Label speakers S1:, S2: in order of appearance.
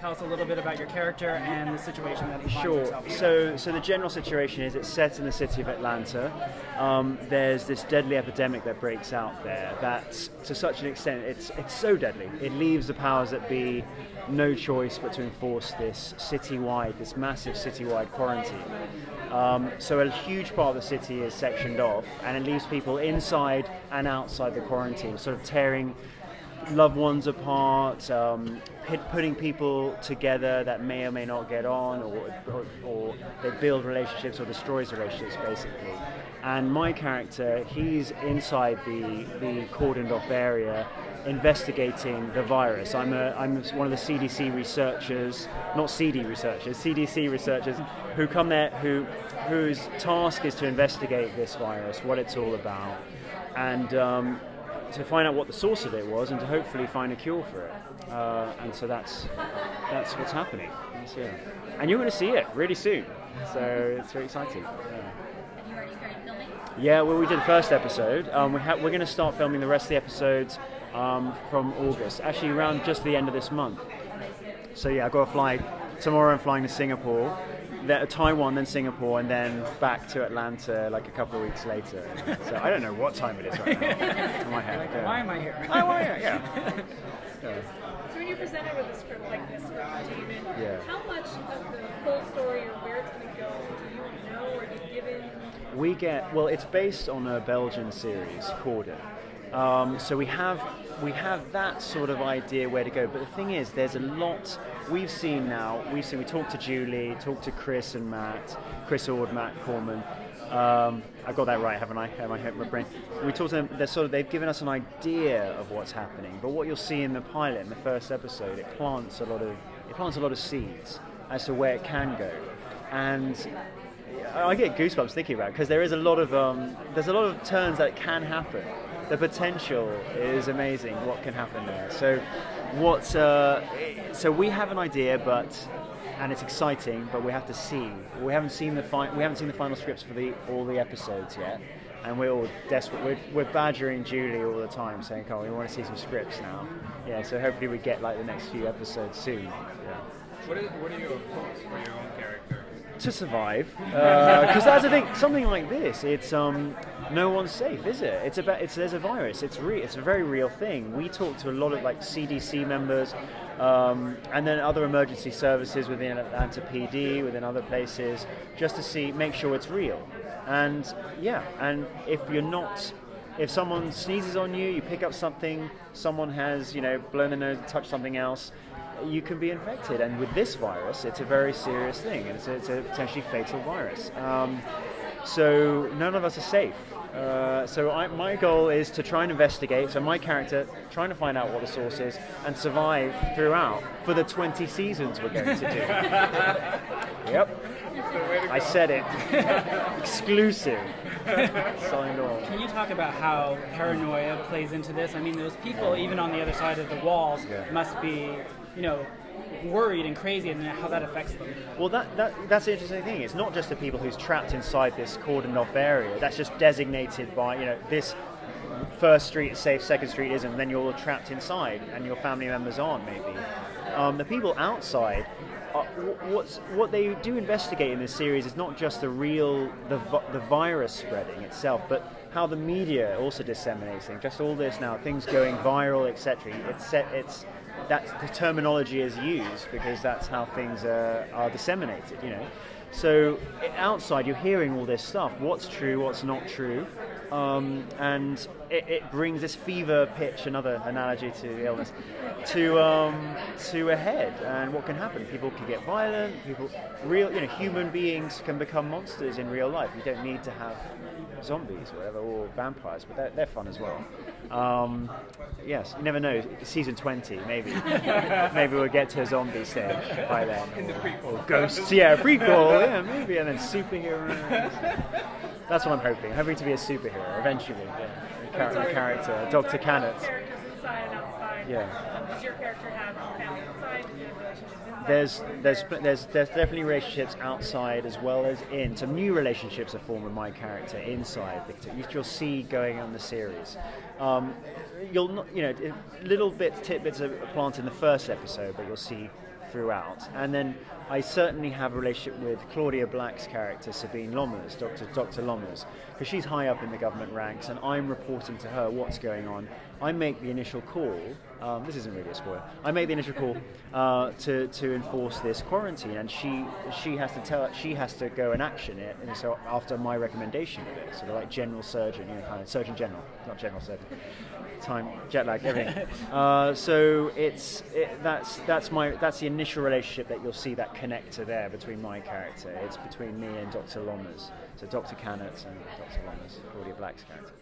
S1: tell us a little bit about your character and the situation that he finds
S2: Sure.
S1: himself in?
S2: So the general situation is it's set in the city of Atlanta. There's this deadly epidemic that breaks out there that, to such an extent, it's so deadly. It leaves the powers that be no choice but to enforce this massive citywide quarantine. So a huge part of the city is sectioned off, and it leaves people inside and outside the quarantine, sort of tearing loved ones apart, putting people together that may or may not get on, or they build relationships or destroys relationships, basically. And my character, he's inside the cordoned off area, investigating the virus. I'm one of the CDC researchers, not CD researchers, CDC researchers who come there, whose task is to investigate this virus, what it's all about, and to find out what the source of it was, and to hopefully find a cure for it. And so that's what's happening. And you're going to see it really soon. So it's very exciting.
S3: Have you already started filming?
S2: Yeah, well, we did the first episode. We're going to start filming the rest of the episodes from August, actually around just the end of this month. So yeah, I've got to fly tomorrow. I'm flying to Singapore, then Taiwan, then Singapore, and then back to Atlanta like a couple of weeks later. So I don't know what time it is right now in my head. Yeah.
S1: Why am I here?
S2: Oh, why? Yeah.
S4: So when you're presented with a script like this for Containment,
S2: Yeah.
S4: how much of the full story or where it's going to go do you know or you've given?
S2: Well, it's based on a Belgian series, Cordon. So we have that sort of idea where to go. But the thing is, there's a lot we talked to Julie, talked to Chris and Matt, Chris Ord, Matt Corman. I got that right, haven't I? Have I hit my brain? We talked to them. They've given us an idea of what's happening. But what you'll see in the pilot, in the first episode, it plants a lot of seeds as to where it can go. And I get goosebumps thinking about it, because there's a lot of turns that can happen. The potential is amazing. What can happen there? So we have an idea, and it's exciting, but we have to see. We haven't seen the final scripts for all the episodes yet, and we're all desperate. We're badgering Julie all the time, saying, "Oh, we want to see some scripts now." Yeah, so hopefully we get like the next few episodes soon. Yeah.
S5: What are your hopes for your own character?
S2: To survive, because that's the thing. Something like this, it's no one's safe, is it? There's a virus. It's a very real thing. We talk to a lot of like CDC members, and then other emergency services within Atlanta PD, within other places, just to make sure it's real. And if someone sneezes on you, you pick up something, someone has blown their nose, touched something else, you can be infected. And with this virus, it's a very serious thing, and it's a potentially fatal virus. So none of us are safe. My goal is to try and investigate. So my character trying to find out what the source is and survive throughout for the 20 seasons we're going to do. Yep. I said it. Exclusive. Signed on.
S1: Can you talk about how paranoia plays into this? I mean, those people, even on the other side of the walls, must be, worried and crazy, and how that affects them.
S2: Well, that's the interesting thing. It's not just the people who's trapped inside this cordoned off area. That's just designated by, this first street is safe, second street isn't, and then you're all trapped inside, and your family members aren't, maybe. The people outside, what they do investigate in this series is not just the virus spreading itself, but how the media also disseminates things. Just all this now, things going viral, etc. That's the terminology is used because that's how things are disseminated. So outside, you're hearing all this stuff. What's true? What's not true? And it brings this fever pitch, another analogy to illness, to a head. And what can happen? People can get violent. Human beings can become monsters in real life. You don't need to have zombies or whatever, or vampires, but they're fun as well. Yes, you never know. Season 20, maybe. Maybe we'll get to a zombie stage by then.
S5: In the prequel.
S2: Or ghosts, yeah, prequel, yeah, maybe, and then superheroes. That's what I'm hoping. Hoping to be a superhero eventually. Yeah. Character, Dr. Cannet.
S4: Characters inside and outside.
S2: Yeah.
S4: Does your character have family outside? Do you have relationships inside?
S2: There's definitely relationships outside as well as in. Some new relationships are formed with my character inside, you'll see going on the series. You'll not, tidbits are planted in the first episode, but you'll see throughout. And then I certainly have a relationship with Claudia Black's character, Sabine Lommers, Dr. Lommers, because she's high up in the government ranks, and I'm reporting to her what's going on. I make the initial call. This isn't really a spoiler. I make the initial call to enforce this quarantine, and she has to go and action it. And so after my recommendation of it, sort of like general surgeon, kind of surgeon general, not general surgeon. Time, jet lag, everything. So that's the initial relationship that you'll see, that connector there between my character. It's between me and Dr. Lommers. So Dr. Cannett and Dr. Lommers, Claudia Black's character.